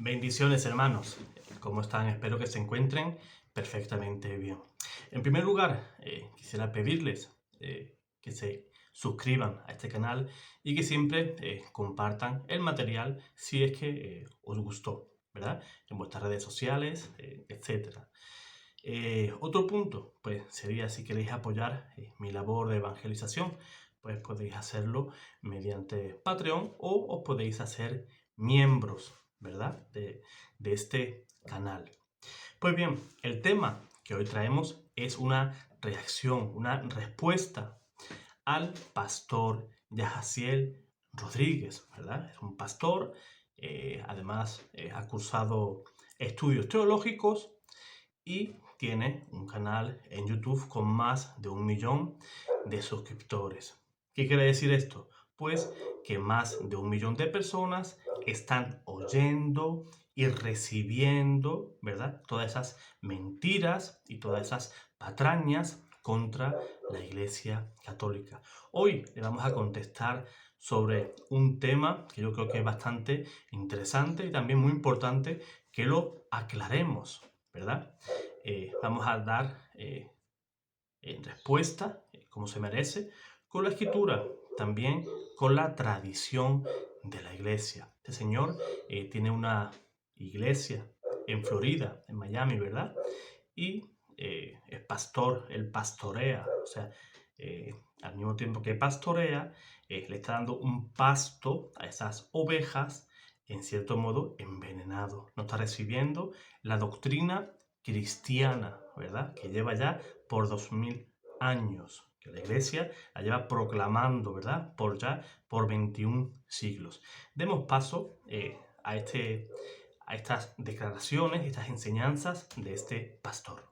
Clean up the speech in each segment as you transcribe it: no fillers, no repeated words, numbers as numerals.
Bendiciones, hermanos. ¿Cómo están? Espero que se encuentren perfectamente bien. En primer lugar, quisiera pedirles que se suscriban a este canal y que siempre compartan el material si es que os gustó, ¿verdad? En vuestras redes sociales, etcétera. Otro punto, pues sería si queréis apoyar mi labor de evangelización, pues podéis hacerlo mediante Patreon o os podéis hacer miembros, ¿verdad? De este canal. Pues bien, el tema que hoy traemos es una reacción, una respuesta al pastor Yahaziel Rodríguez, ¿verdad? Es un pastor, además ha cursado estudios teológicos y tiene un canal en YouTube con más de 1 millón de suscriptores. ¿Qué quiere decir esto? Pues que más de 1 millón de personas están oyendo y recibiendo, ¿verdad? Todas esas mentiras y todas esas patrañas contra la Iglesia Católica. Hoy le vamos a contestar sobre un tema que yo creo que es bastante interesante y también muy importante que lo aclaremos, ¿verdad? Vamos a dar respuesta, como se merece, con la escritura, también con la tradición de la iglesia. Este señor tiene una iglesia en Florida, en Miami, ¿verdad? Y es pastor, él pastorea, o sea, al mismo tiempo que pastorea, le está dando un pasto a esas ovejas, en cierto modo envenenado. No está recibiendo la doctrina cristiana, ¿verdad? Que lleva ya por 2000 años, que la iglesia la lleva proclamando, ¿verdad? Por 21 siglos. Demos paso a estas declaraciones, estas enseñanzas de este pastor.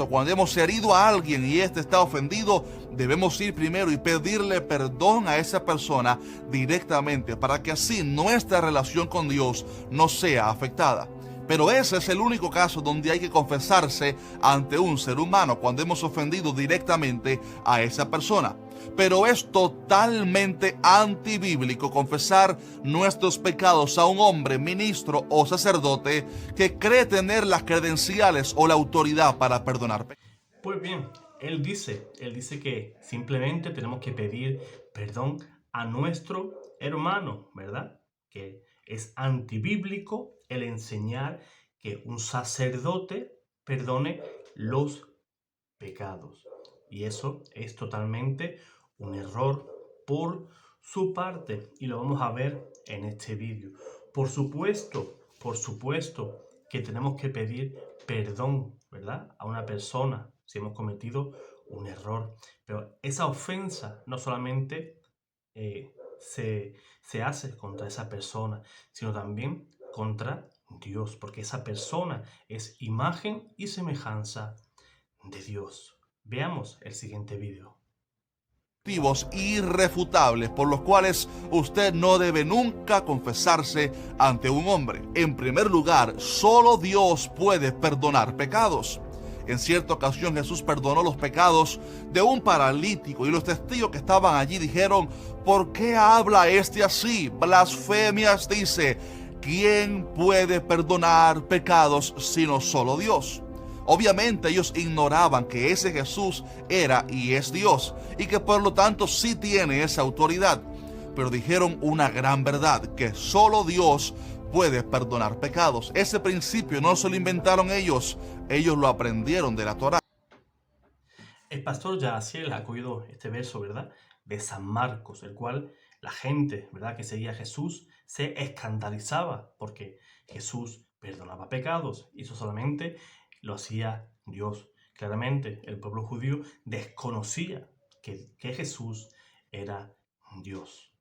Cuando hemos herido a alguien y éste está ofendido, debemos ir primero y pedirle perdón a esa persona directamente para que así nuestra relación con Dios no sea afectada. Pero ese es el único caso donde hay que confesarse ante un ser humano cuando hemos ofendido directamente a esa persona. Pero es totalmente antibíblico confesar nuestros pecados a un hombre, ministro o sacerdote que cree tener las credenciales o la autoridad para perdonar pecados. Pues bien, él dice que simplemente tenemos que pedir perdón a nuestro hermano, ¿verdad? Que es antibíblico el enseñar que un sacerdote perdone los pecados. Y eso es totalmente un error por su parte. Y lo vamos a ver en este vídeo. Por supuesto que tenemos que pedir perdón, ¿verdad? A una persona si hemos cometido un error. Pero esa ofensa no solamente se hace contra esa persona, sino también contra Dios, porque esa persona es imagen y semejanza de Dios. Veamos el siguiente vídeo. Motivos irrefutables por los cuales usted no debe nunca confesarse ante un hombre. En primer lugar, solo Dios puede perdonar pecados. En cierta ocasión Jesús perdonó los pecados de un paralítico y los testigos que estaban allí dijeron: ¿por qué habla este así? Blasfemias dice. ¿Quién puede perdonar pecados sino solo Dios? Obviamente ellos ignoraban que ese Jesús era y es Dios y que por lo tanto sí tiene esa autoridad. Pero dijeron una gran verdad, que solo Dios puede perdonar pecados. Ese principio no se lo inventaron ellos lo aprendieron de la Torá. El pastor Yahaziel ha cogido este verso, ¿verdad? De San Marcos, el cual la gente, ¿verdad? Que seguía a Jesús se escandalizaba porque Jesús perdonaba pecados y eso solamente lo hacía Dios. Claramente el pueblo judío desconocía que Jesús era Dios.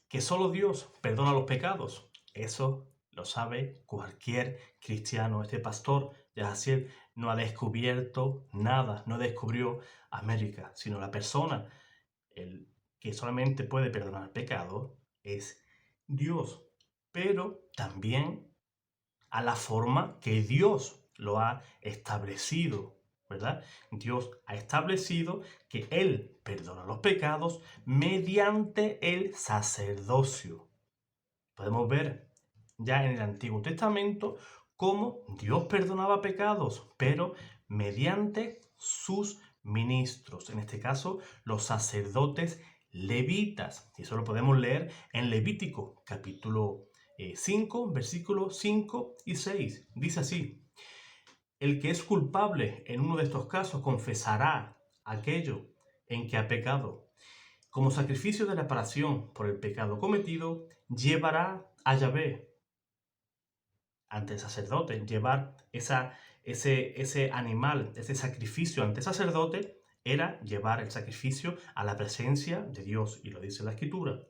Que solo Dios perdona los pecados, eso lo sabe cualquier cristiano. Este pastor Yahaziel no ha descubierto nada, no descubrió América, sino la persona el que solamente puede perdonar pecado es Dios, pero también a la forma que Dios lo ha establecido, ¿verdad? Dios ha establecido que Él perdona los pecados mediante el sacerdocio. Podemos ver ya en el Antiguo Testamento cómo Dios perdonaba pecados, pero mediante sus ministros, en este caso los sacerdotes levitas. Y eso lo podemos leer en Levítico, capítulo 5, versículos 5 y 6. Dice así: el que es culpable en uno de estos casos confesará aquello en que ha pecado. Como sacrificio de reparación por el pecado cometido, llevará a Yahvé ante el sacerdote. Llevar ese animal, ese sacrificio ante el sacerdote, era llevar el sacrificio a la presencia de Dios, y lo dice la Escritura.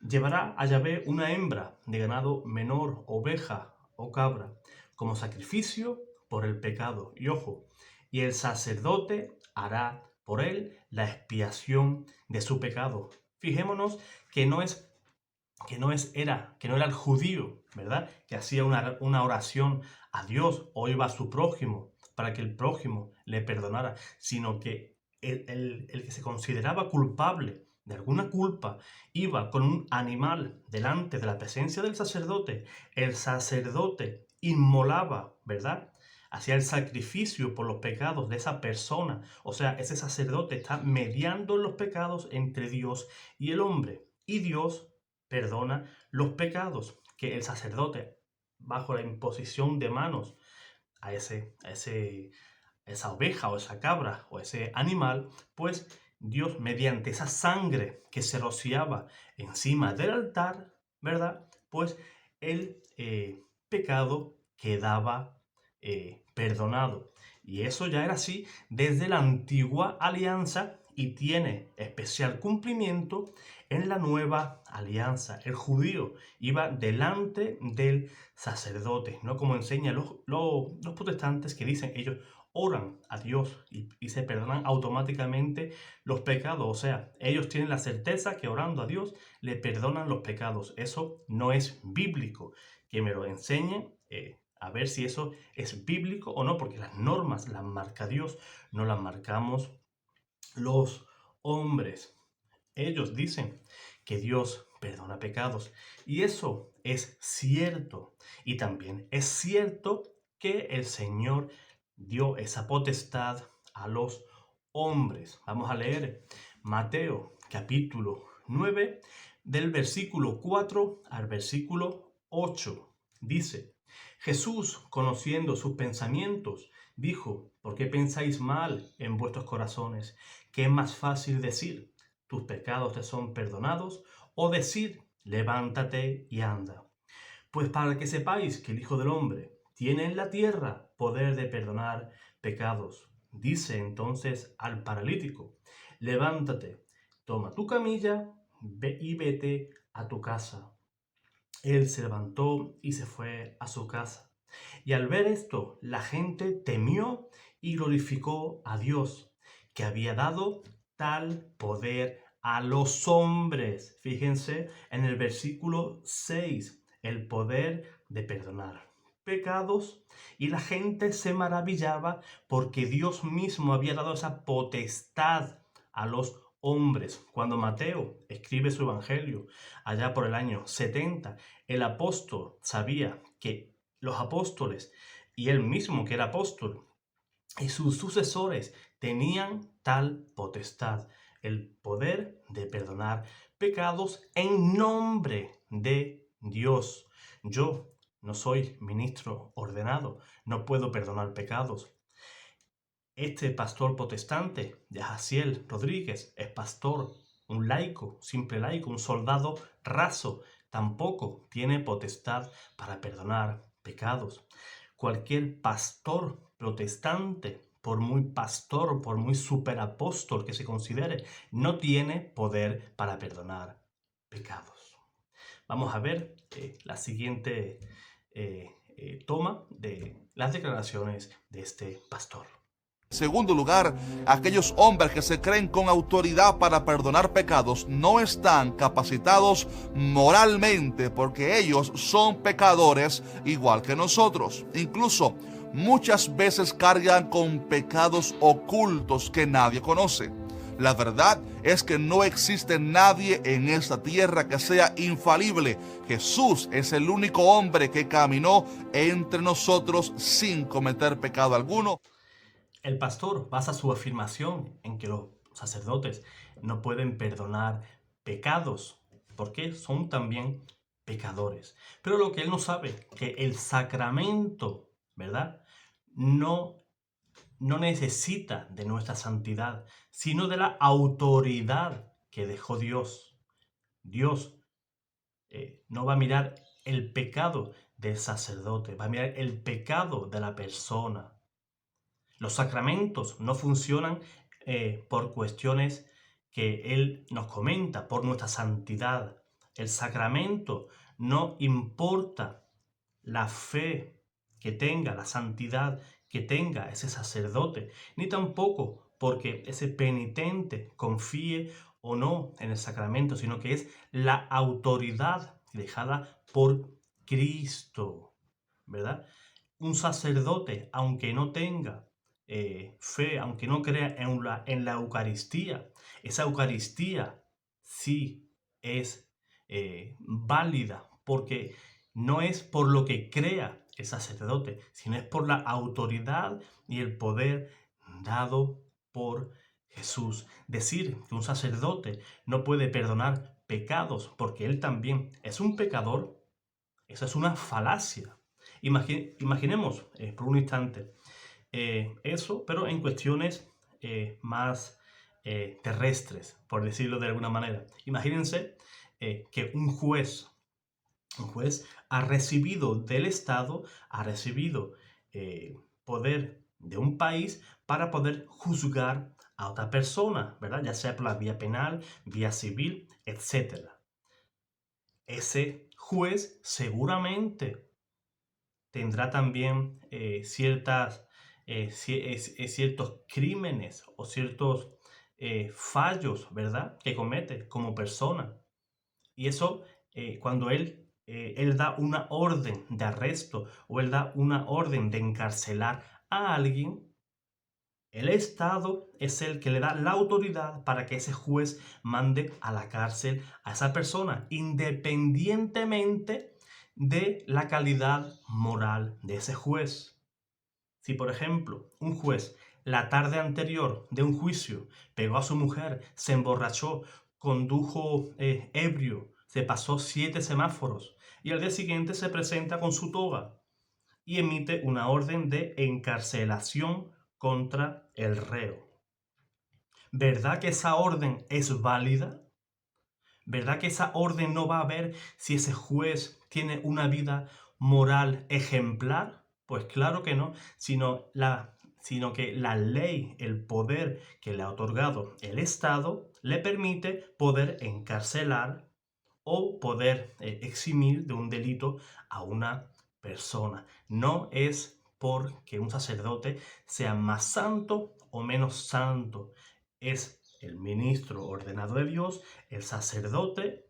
Llevará a Yahvé una hembra de ganado menor, oveja o cabra, como sacrificio por el pecado. Y ojo, y el sacerdote hará por él la expiación de su pecado. Fijémonos que no era el judío, ¿verdad?, que hacía una oración a Dios o iba a su prójimo para que el prójimo le perdonara, sino que el que se consideraba culpable de alguna culpa iba con un animal delante de la presencia del sacerdote. El sacerdote inmolaba, ¿verdad?, hacía el sacrificio por los pecados de esa persona. O sea, ese sacerdote está mediando los pecados entre Dios y el hombre. Y Dios perdona los pecados que el sacerdote, bajo la imposición de manos a esa oveja o esa cabra o ese animal, pues Dios, mediante esa sangre que se rociaba encima del altar, ¿verdad?, pues el pecado quedaba perdonado. Y eso ya era así desde la antigua alianza y tiene especial cumplimiento en la nueva alianza. El judío iba delante del sacerdote, no como enseñan los protestantes, que dicen ellos oran a Dios y se perdonan automáticamente los pecados. O sea, ellos tienen la certeza que orando a Dios le perdonan los pecados. Eso no es bíblico. Que me lo enseñen, a ver si eso es bíblico o no, porque las normas las marca Dios, no las marcamos los hombres. Ellos dicen que Dios perdona pecados, y eso es cierto. Y también es cierto que el Señor dio esa potestad a los hombres. Vamos a leer Mateo capítulo 9, del versículo 4 al versículo 8. Dice: Jesús, conociendo sus pensamientos, dijo: ¿por qué pensáis mal en vuestros corazones? ¿Qué es más fácil decir: tus pecados te son perdonados? O decir: levántate y anda. Pues para que sepáis que el Hijo del Hombre tiene en la tierra poder de perdonar pecados. Dice entonces al paralítico: levántate, toma tu camilla y vete a tu casa. Él se levantó y se fue a su casa. Y al ver esto, la gente temió y glorificó a Dios, que había dado tal poder a los hombres. Fíjense en el versículo 6, el poder de perdonar pecados. Y la gente se maravillaba porque Dios mismo había dado esa potestad a los hombres. Cuando Mateo escribe su evangelio allá por el año 70, el apóstol sabía que los apóstoles y él mismo, que era apóstol, y sus sucesores tenían tal potestad, el poder de perdonar pecados en nombre de Dios. Yo no soy ministro ordenado, no puedo perdonar pecados. Este pastor protestante, Yahaziel Rodríguez, es pastor, un laico, simple laico, un soldado raso, tampoco tiene potestad para perdonar pecados. Cualquier pastor protestante, por muy pastor, por muy superapóstol que se considere, no tiene poder para perdonar pecados. Vamos a ver la siguiente toma de las declaraciones de este pastor. En segundo lugar, aquellos hombres que se creen con autoridad para perdonar pecados no están capacitados moralmente, porque ellos son pecadores igual que nosotros. Incluso muchas veces cargan con pecados ocultos que nadie conoce. La verdad es que no existe nadie en esta tierra que sea infalible. Jesús es el único hombre que caminó entre nosotros sin cometer pecado alguno. El pastor basa su afirmación en que los sacerdotes no pueden perdonar pecados, porque son también pecadores. Pero lo que él no sabe, que el sacramento, ¿verdad? No necesita de nuestra santidad, sino de la autoridad que dejó Dios. Dios no va a mirar el pecado del sacerdote, va a mirar el pecado de la persona. Los sacramentos no funcionan por cuestiones que Él nos comenta, por nuestra santidad. El sacramento no importa la fe que tenga, la santidad que tenga ese sacerdote, ni tampoco porque ese penitente confíe o no en el sacramento, sino que es la autoridad dejada por Cristo, ¿verdad? Un sacerdote, aunque no tenga fe, aunque no crea en la Eucaristía, esa Eucaristía sí es válida, porque no es por lo que crea el sacerdote, sino es por la autoridad y el poder dado por Jesús. Decir que un sacerdote no puede perdonar pecados porque él también es un pecador, eso es una falacia. Imaginemos por un instante eso, pero en cuestiones más terrestres, por decirlo de alguna manera. Imagínense que un juez ha recibido del Estado, ha recibido poder de un país para poder juzgar a otra persona, ¿verdad? Ya sea por la vía penal, vía civil, etc. Ese juez seguramente tendrá también ciertos crímenes o ciertos fallos, ¿verdad? Que comete como persona. Y eso cuando él da una orden de arresto o él da una orden de encarcelar a alguien, el Estado es el que le da la autoridad para que ese juez mande a la cárcel a esa persona, independientemente de la calidad moral de ese juez. Si, por ejemplo, un juez la tarde anterior de un juicio pegó a su mujer, se emborrachó, condujo ebrio, se pasó 7 semáforos y al día siguiente se presenta con su toga y emite una orden de encarcelación contra el reo. ¿Verdad que esa orden es válida? ¿Verdad que esa orden no va a ver si ese juez tiene una vida moral ejemplar? Pues claro que no, sino que la ley, el poder que le ha otorgado el Estado, le permite poder encarcelar o poder eximir de un delito a una persona. No es porque un sacerdote sea más santo o menos santo. Es el ministro ordenado de Dios, el sacerdote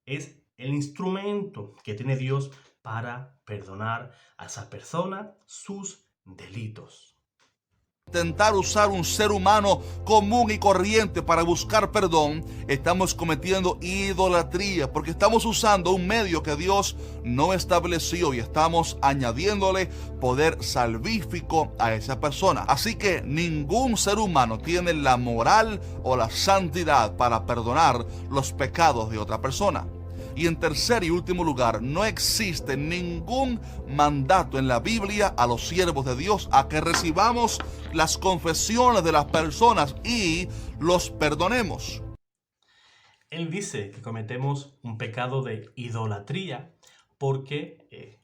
es el instrumento que tiene Dios para perdonar a esa persona sus delitos. Intentar usar un ser humano común y corriente para buscar perdón, estamos cometiendo idolatría, porque estamos usando un medio que Dios no estableció y estamos añadiéndole poder salvífico a esa persona. Así que ningún ser humano tiene la moral o la santidad para perdonar los pecados de otra persona. Y en tercer y último lugar, no existe ningún mandato en la Biblia a los siervos de Dios a que recibamos las confesiones de las personas y los perdonemos. Él dice que cometemos un pecado de idolatría porque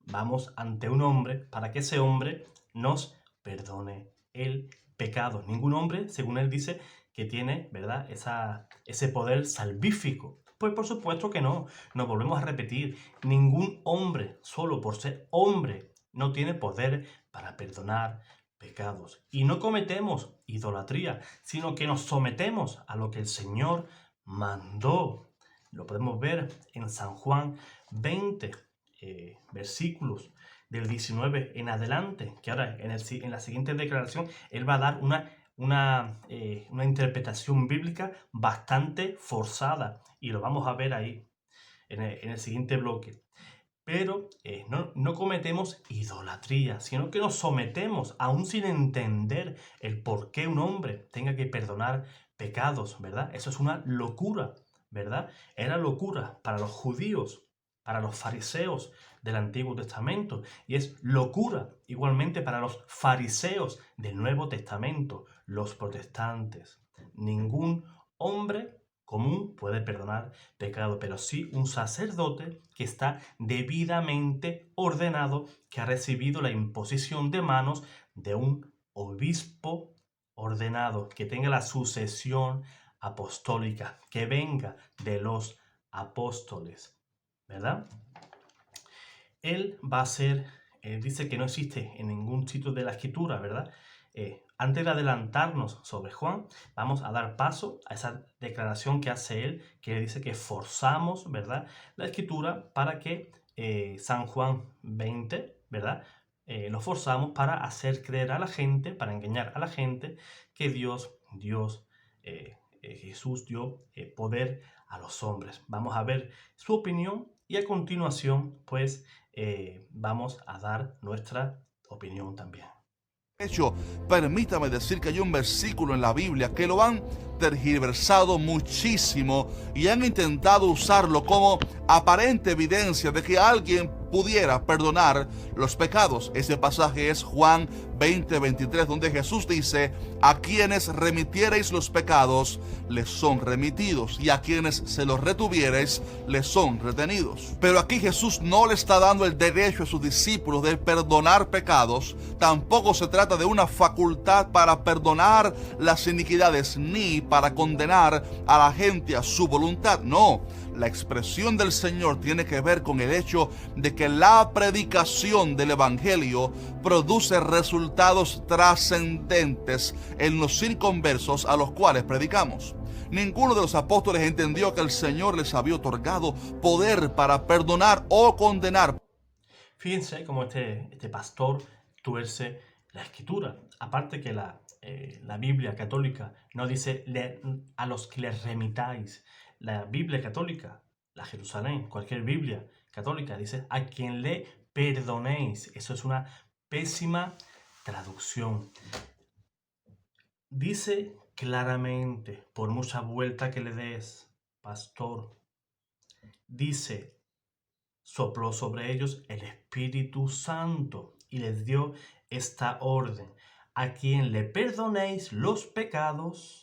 vamos ante un hombre para que ese hombre nos perdone el pecado. Ningún hombre, según él dice, que tiene, ¿verdad?, ese poder salvífico. Pues por supuesto que no. Nos volvemos a repetir. Ningún hombre, solo por ser hombre, no tiene poder para perdonar pecados. Y no cometemos idolatría, sino que nos sometemos a lo que el Señor mandó. Lo podemos ver en San Juan 20, versículos del 19 en adelante, que ahora en la siguiente declaración Él va a dar una una interpretación bíblica bastante forzada y lo vamos a ver ahí en el siguiente bloque. Pero no cometemos idolatría, sino que nos sometemos, aún sin entender el por qué un hombre tenga que perdonar pecados, ¿verdad? Eso es una locura, ¿verdad? Era locura para los judíos, para los fariseos del Antiguo Testamento, y es locura igualmente para los fariseos del Nuevo Testamento, los protestantes. Ningún hombre común puede perdonar pecado, pero sí un sacerdote que está debidamente ordenado, que ha recibido la imposición de manos de un obispo ordenado, que tenga la sucesión apostólica, que venga de los apóstoles, ¿verdad? Él va a ser, dice que no existe en ningún sitio de la escritura, ¿verdad? Antes de adelantarnos sobre Juan, vamos a dar paso a esa declaración que hace él, que dice que forzamos, ¿verdad?, la escritura para que San Juan 20, ¿verdad?, lo forzamos para hacer creer a la gente, para engañar a la gente, que Jesús dio poder a los hombres. Vamos a ver su opinión y a continuación, pues, vamos a dar nuestra opinión también. De hecho, permítame decir que hay un versículo en la Biblia que lo han tergiversado muchísimo y han intentado usarlo como aparente evidencia de que alguien pudiera perdonar los pecados. Ese pasaje es Juan 20:23, donde Jesús dice: a quienes remitiereis los pecados, les son remitidos, y a quienes se los retuviereis, les son retenidos. Pero aquí Jesús no le está dando el derecho a sus discípulos de perdonar pecados. Tampoco se trata de una facultad para perdonar las iniquidades, ni para condenar a la gente a su voluntad. No, la expresión del Señor tiene que ver con el hecho de que la predicación del Evangelio produce resultados trascendentes en los inconversos a los cuales predicamos. Ninguno de los apóstoles entendió que el Señor les había otorgado poder para perdonar o condenar. Fíjense cómo este pastor tuerce la escritura. Aparte que la Biblia católica no dice a los que les remitáis. La Biblia católica, la Jerusalén, cualquier Biblia católica, dice a quien le perdonéis. Eso es una pésima traducción. Dice claramente, por mucha vuelta que le des, pastor, dice: sopló sobre ellos el Espíritu Santo y les dio esta orden: a quien le perdonéis los pecados,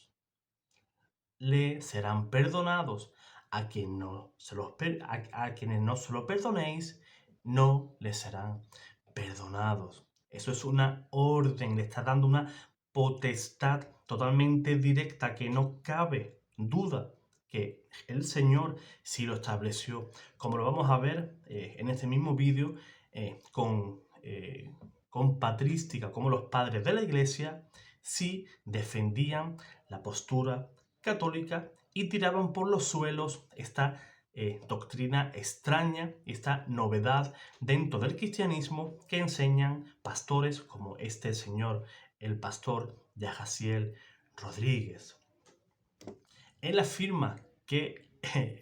le serán perdonados. A quienes no se lo perdonéis, no les serán perdonados. Eso es una orden, le está dando una potestad totalmente directa que no cabe duda que el Señor sí lo estableció, como lo vamos a ver en este mismo vídeo con patrística, como los padres de la iglesia sí defendían la postura católica y tiraban por los suelos esta doctrina extraña, esta novedad dentro del cristianismo que enseñan pastores como este señor, el pastor Yahaziel Rodríguez. Él afirma que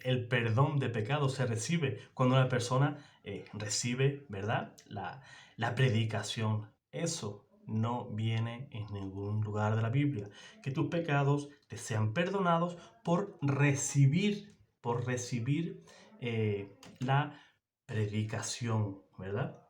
el perdón de pecados se recibe cuando una persona recibe, ¿verdad?, la predicación. Eso no viene en ningún lugar de la Biblia. Que tus pecados te sean perdonados por recibir la predicación, ¿verdad?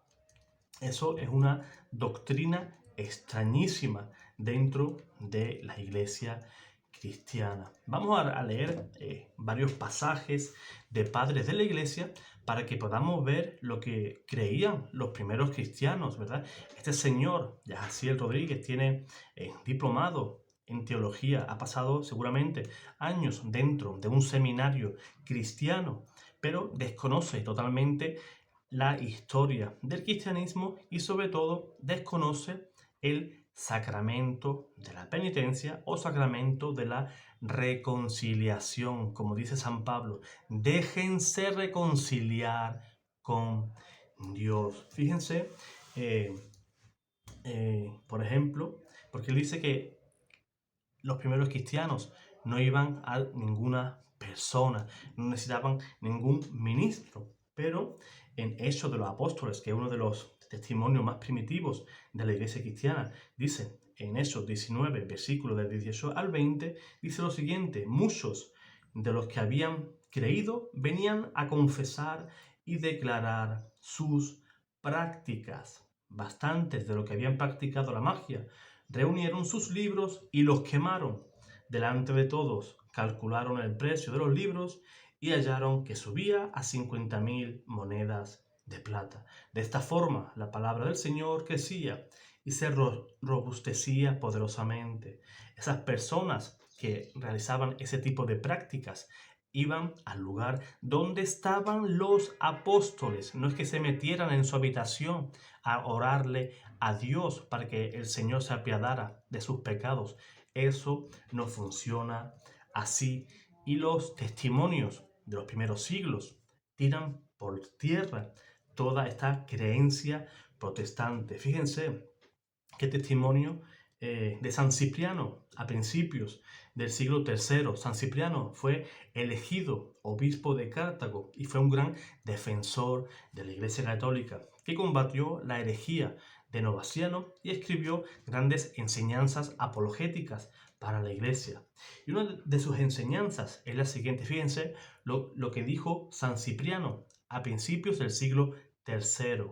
Eso es una doctrina extrañísima dentro de la iglesia cristiana. Vamos a leer varios pasajes de padres de la iglesia para que podamos ver lo que creían los primeros cristianos, ¿verdad? Este señor, Yahaziel Rodríguez, tiene diplomado en teología, ha pasado seguramente años dentro de un seminario cristiano, pero desconoce totalmente la historia del cristianismo y sobre todo desconoce el sacramento de la penitencia o sacramento de la reconciliación. Como dice San Pablo, déjense reconciliar con Dios. Fíjense, por ejemplo, porque él dice que los primeros cristianos no iban a ninguna persona, no necesitaban ningún ministro, pero en Hechos de los Apóstoles, que es uno de los testimonios más primitivos de la iglesia cristiana, dice en Hechos 19, versículos del 18 al 20, dice lo siguiente: muchos de los que habían creído venían a confesar y declarar sus prácticas. Bastantes de los que habían practicado la magia reunieron sus libros y los quemaron. Delante de todos calcularon el precio de los libros y hallaron que subía a 50.000 monedas de plata. De esta forma, la palabra del Señor crecía y se robustecía poderosamente. Esas personas que realizaban ese tipo de prácticas iban al lugar donde estaban los apóstoles. No es que se metieran en su habitación a orarle a Dios para que el Señor se apiadara de sus pecados. Eso no funciona así. Y los testimonios de los primeros siglos tiran por tierra toda esta creencia protestante. Fíjense qué testimonio de San Cipriano a principios del siglo III. San Cipriano fue elegido obispo de Cartago y fue un gran defensor de la Iglesia Católica que combatió la herejía de Novaciano y escribió grandes enseñanzas apologéticas para la Iglesia. Y una de sus enseñanzas es la siguiente. Fíjense lo que dijo San Cipriano a principios del siglo III.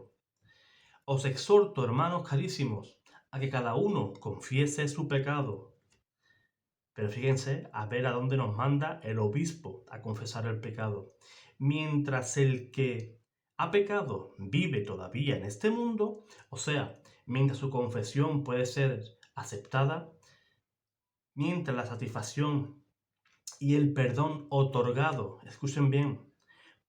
Os exhorto, hermanos carísimos, a que cada uno confiese su pecado. Pero fíjense a ver a dónde nos manda el obispo a confesar el pecado. Mientras el que ha pecado vive todavía en este mundo, o sea, mientras su confesión puede ser aceptada, mientras la satisfacción y el perdón otorgado, escuchen bien,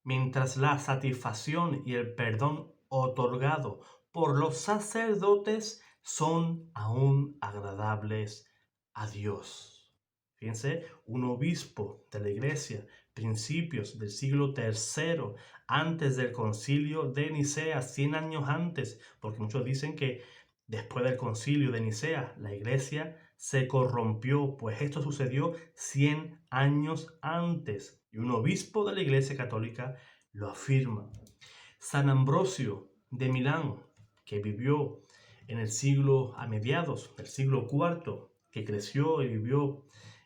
mientras la satisfacción y el perdón otorgado por los sacerdotes son aún agradables a Dios. Fíjense, un obispo de la iglesia, principios del siglo III, antes del concilio de Nicea, 100 años antes, porque muchos dicen que después del concilio de Nicea la iglesia se corrompió, pues esto sucedió 100 años antes. Y un obispo de la iglesia católica lo afirma. San Ambrosio de Milán, que vivió en el siglo, a mediados del siglo IV, que creció y vivió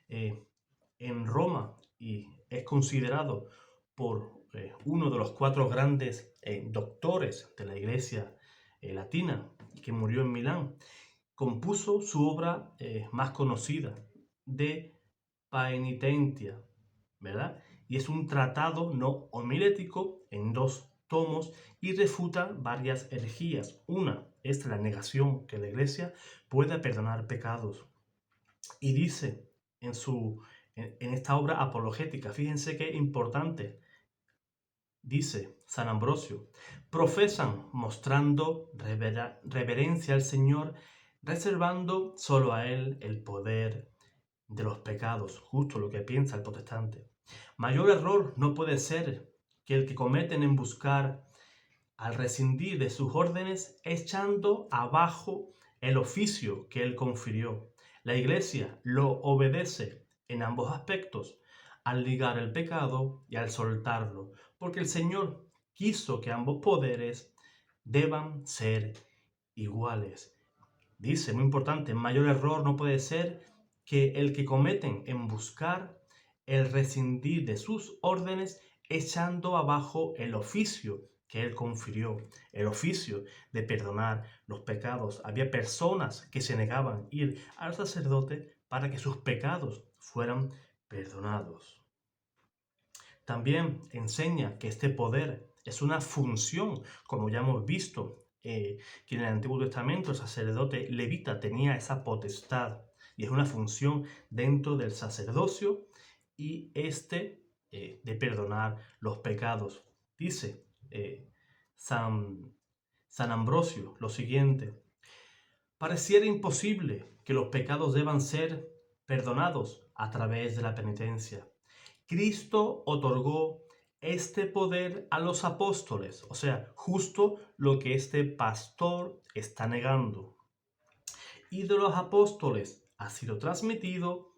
en Roma y es considerado por uno de los 4 grandes doctores de la iglesia latina, que murió en Milán, compuso su obra más conocida, De Paenitentia, ¿verdad? Y es un tratado no homilético en 2 tomos y refuta varias herejías. Una es la negación que la iglesia pueda perdonar pecados. Y dice en esta obra apologética, fíjense qué importante, dice San Ambrosio: profesan mostrando reverencia al Señor, reservando solo a Él el poder de los pecados, justo lo que piensa el protestante. Mayor error no puede ser que el que cometen en buscar, al rescindir de sus órdenes, echando abajo el oficio que Él confirió. La Iglesia lo obedece en ambos aspectos, al ligar el pecado y al soltarlo, porque el Señor quiso que ambos poderes deban ser iguales. Dice, muy importante, mayor error no puede ser que el que cometen en buscar el rescindir de sus órdenes, echando abajo el oficio que Él confirió, el oficio de perdonar los pecados. Había personas que se negaban a ir al sacerdote para que sus pecados fueran perdonados. También enseña que este poder es una función, como ya hemos visto, que en el Antiguo Testamento el sacerdote levita tenía esa potestad, y es una función dentro del sacerdocio y de perdonar los pecados. Dice San Ambrosio lo siguiente: pareciera imposible que los pecados deban ser perdonados a través de la penitencia. Cristo otorgó este poder a los apóstoles, o sea, justo lo que este pastor está negando. Y de los apóstoles ha sido transmitido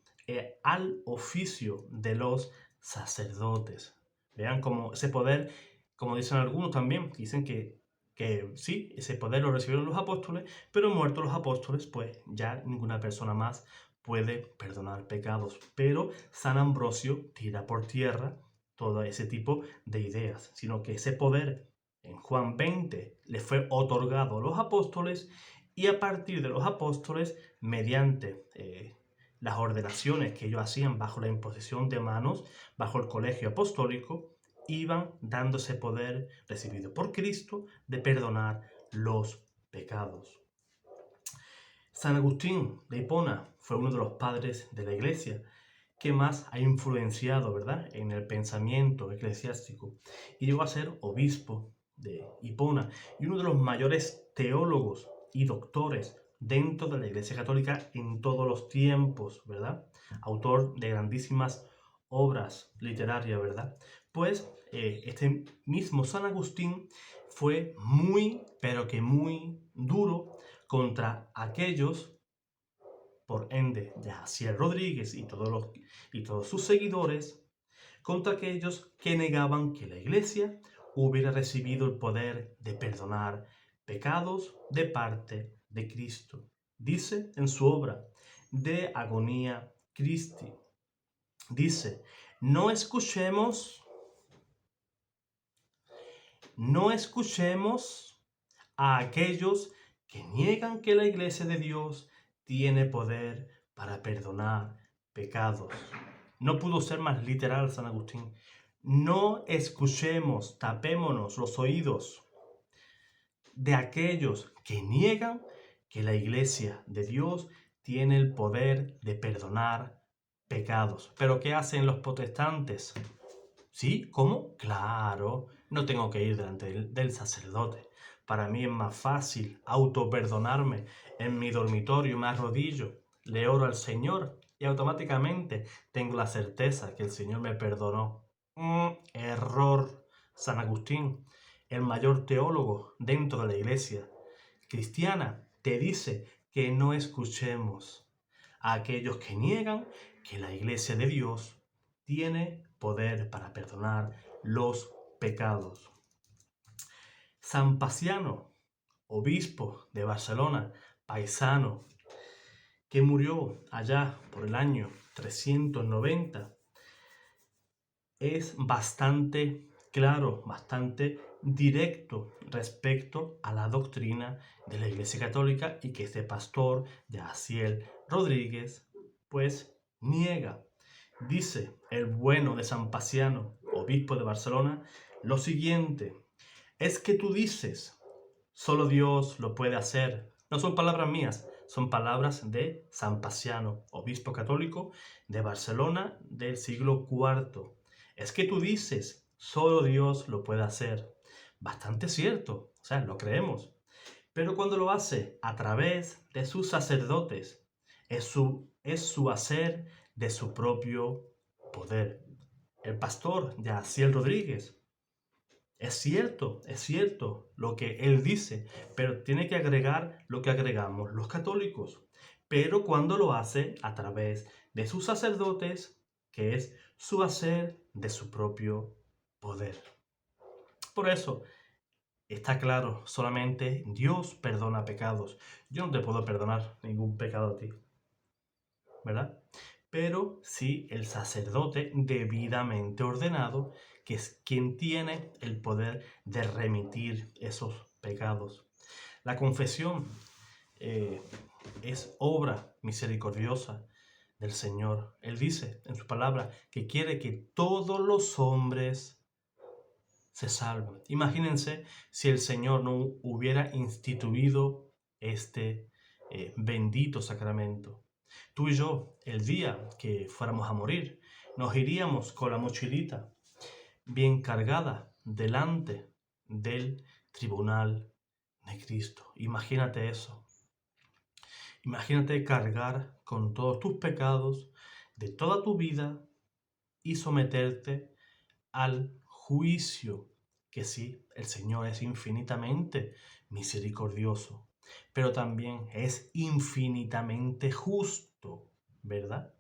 al oficio de los sacerdotes. Vean cómo ese poder, como dicen algunos también, dicen que sí, ese poder lo recibieron los apóstoles, pero muertos los apóstoles, pues ya ninguna persona más puede perdonar pecados. Pero San Ambrosio tira por tierra todo ese tipo de ideas, sino que ese poder en Juan 20 le fue otorgado a los apóstoles y a partir de los apóstoles, mediante las ordenaciones que ellos hacían bajo la imposición de manos, bajo el colegio apostólico, iban dando ese poder recibido por Cristo de perdonar los pecados. San Agustín de Hipona fue uno de los padres de la Iglesia que más ha influenciado, ¿verdad?, en el pensamiento eclesiástico, y llegó a ser obispo de Hipona y uno de los mayores teólogos y doctores dentro de la Iglesia Católica en todos los tiempos, ¿verdad? Autor de grandísimas obras literarias, ¿verdad? Pues este mismo San Agustín fue muy, pero que muy duro contra aquellos, por ende, de Jaciel Rodríguez y todos sus seguidores, contra aquellos que negaban que la Iglesia hubiera recibido el poder de perdonar pecados de parte de Cristo. Dice en su obra De Agonia Christi, dice, no escuchemos a aquellos que niegan que la Iglesia de Dios tiene poder para perdonar pecados. No pudo ser más literal San Agustín. No escuchemos, tapémonos los oídos de aquellos que niegan que la Iglesia de Dios tiene el poder de perdonar pecados. ¿Pero qué hacen los protestantes? ¿Sí? ¿Cómo? Claro, no tengo que ir delante del sacerdote. Para mí es más fácil autoperdonarme en mi dormitorio, me arrodillo, le oro al Señor y automáticamente tengo la certeza que el Señor me perdonó. Error. San Agustín, el mayor teólogo dentro de la Iglesia cristiana, te dice que no escuchemos a aquellos que niegan que la Iglesia de Dios tiene poder para perdonar los pecados. San Paciano, obispo de Barcelona, paisano, que murió allá por el año 390, es bastante claro, bastante directo respecto a la doctrina de la Iglesia Católica y que este pastor, Jaciel Rodríguez, pues niega. Dice el bueno de San Paciano, obispo de Barcelona, lo siguiente: es que tú dices, solo Dios lo puede hacer. No son palabras mías, son palabras de San Paciano, obispo católico de Barcelona del siglo IV. Es que tú dices, solo Dios lo puede hacer. Bastante cierto, o sea, lo creemos. Pero cuando lo hace a través de sus sacerdotes, es su hacer de su propio poder. El pastor Jaciel Rodríguez, es cierto lo que él dice, pero tiene que agregar lo que agregamos los católicos. Pero cuando lo hace a través de sus sacerdotes, que es su hacer de su propio poder. Por eso, está claro, solamente Dios perdona pecados. Yo no te puedo perdonar ningún pecado a ti, ¿verdad? Pero sí el sacerdote debidamente ordenado, que es quien tiene el poder de remitir esos pecados. La confesión es obra misericordiosa del Señor. Él dice en su palabra que quiere que todos los hombres se salven. Imagínense si el Señor no hubiera instituido este bendito sacramento. Tú y yo, el día que fuéramos a morir, nos iríamos con la mochilita bien cargada delante del tribunal de Cristo. Imagínate eso. Imagínate cargar con todos tus pecados de toda tu vida y someterte al juicio, que sí, el Señor es infinitamente misericordioso. pero también es infinitamente justo, ¿verdad?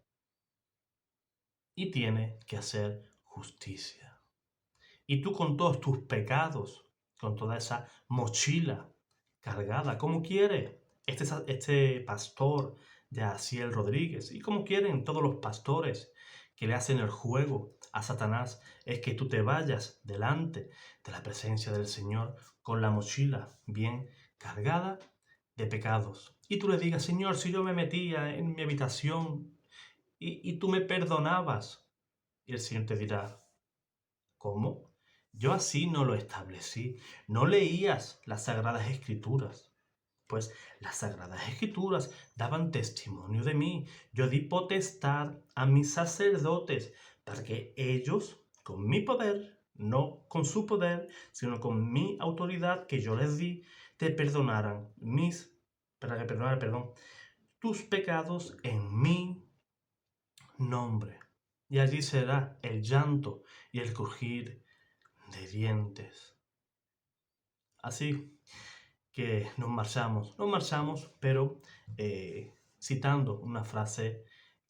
Y tiene que hacer justicia. Y tú con todos tus pecados, con toda esa mochila cargada, como quiere este pastor de Asiel Rodríguez, y como quieren todos los pastores que le hacen el juego a Satanás, es que tú te vayas delante de la presencia del Señor con la mochila bien cargada de pecados. Y tú le digas, Señor, si yo me metía en mi habitación y tú me perdonabas, y el Señor te dirá, ¿cómo? Yo así no lo establecí. No leías las Sagradas Escrituras. Pues las Sagradas Escrituras daban testimonio de mí. Yo di potestad a mis sacerdotes para que ellos, con mi poder, no con su poder, sino con mi autoridad que yo les di, te perdonaran tus pecados en mi nombre. Y allí será el llanto y el crujir de dientes. Así que nos marchamos, pero citando una frase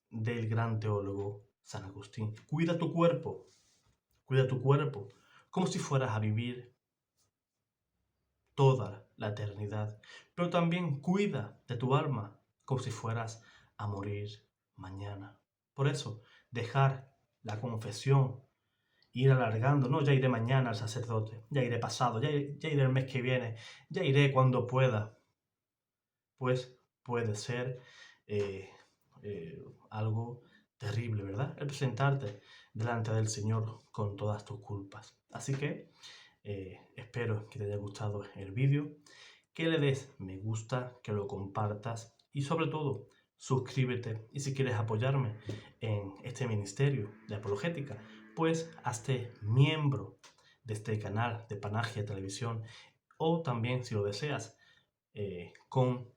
del gran teólogo San Agustín. Cuida tu cuerpo, como si fueras a vivir toda la eternidad, pero también cuida de tu alma, como si fueras a morir mañana. Por eso, dejar la confesión, ir alargando, no, ya iré mañana al sacerdote, ya iré pasado, ya iré el mes que viene, ya iré cuando pueda, pues puede ser algo terrible, ¿verdad? El presentarte delante del Señor con todas tus culpas. Así que espero que te haya gustado el vídeo, que le des me gusta, que lo compartas y sobre todo suscríbete, y si quieres apoyarme en este ministerio de apologética, pues hazte miembro de este canal de Panagia Televisión, o también, si lo deseas, con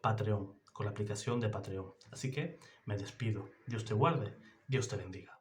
Patreon, con la aplicación de Patreon. Así que me despido. Dios te guarde, Dios te bendiga.